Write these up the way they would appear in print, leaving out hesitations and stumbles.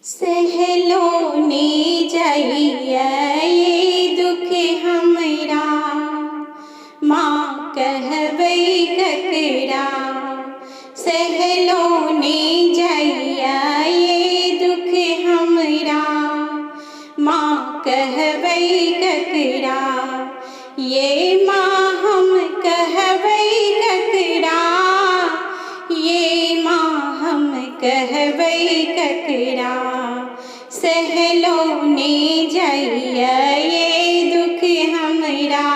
सहलो ने जइया ये दुख हमरा, माँ कहबै ककरा। सहलो ने जइया ये दुख हमरा, माँ कहबै ककरा। ये माँ हम कहबै ककरा, ये माँ हम कहबै ककरा। सहलो ने जइया ये दुख हमरा,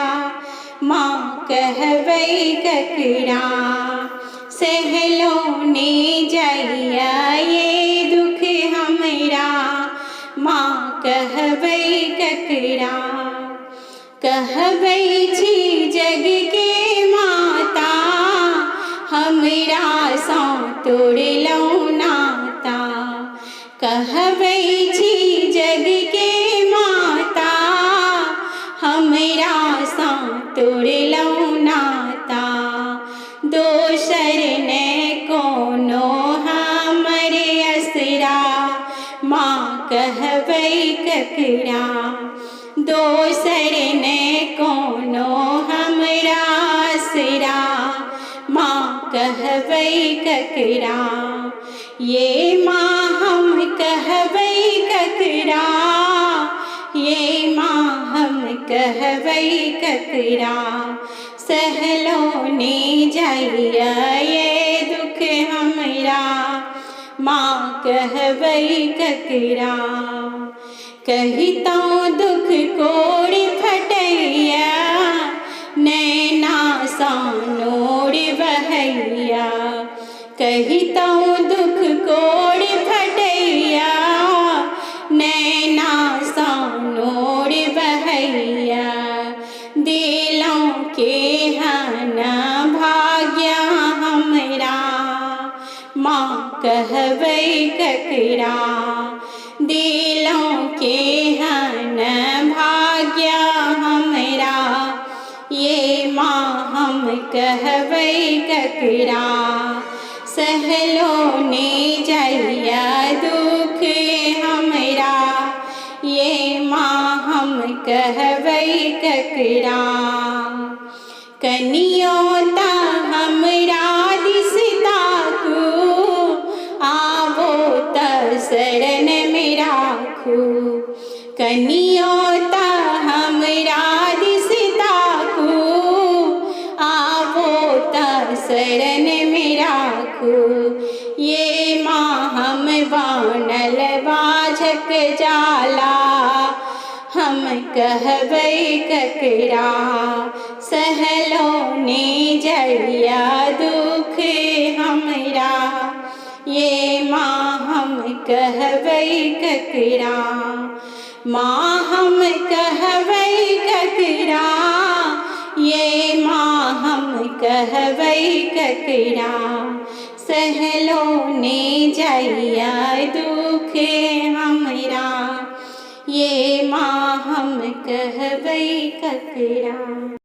माँ कहबै ककरा। सहलो ने जइया ये दुख हमरा, माँ कहबै ककरा। कहबै छी जग के माता, हमरा सँ तोड़लहुँ नाता। कहबै छी जग के माता, हमरा सँ तोड़लहुँ नाता। दोसर ने कोनो हमर असरा, माँ कहबै ककरा। दोसर ने कोनो हमरा असरा, माँ कहबै ककरा। ये माँ हम कहबै ककरा, ये माँ हम कहबै ककरा। सहलो ने जइया ये दुख हमरा, माँ कहबै ककरा। कहितौं दुख कोर फटैया, नैना सँ नोर बहैया। कहितौं दुख कोर फटैया, नैना सँ नोर बहैया। दिलौं केहन भाग्य हमरा, माँ कहबै ककरा। दिलौं केहन भाग्य हमरा, ये माँ हम कहबै ककरा। सहलो ने जइया दुख हमरा, ये माँ हम कहबै ककरा। कनियो ता हमरा दिस ताकू, आवो त शरण में राखू। कनियो ता हमरा दिस ताकू, आवो त शरण में राखू। ये माँ हम बनल बाझक जाला, हम कहबै ककरा। सहलो ने जइया दुख हमरा, ये माँ हम कहबै ककरा। माँ हम कहबै ककरा, ये माँ हम कहबै ककरा। सहलो ने जइया दुख हमरा, ये माँ हम कहबै ककरा।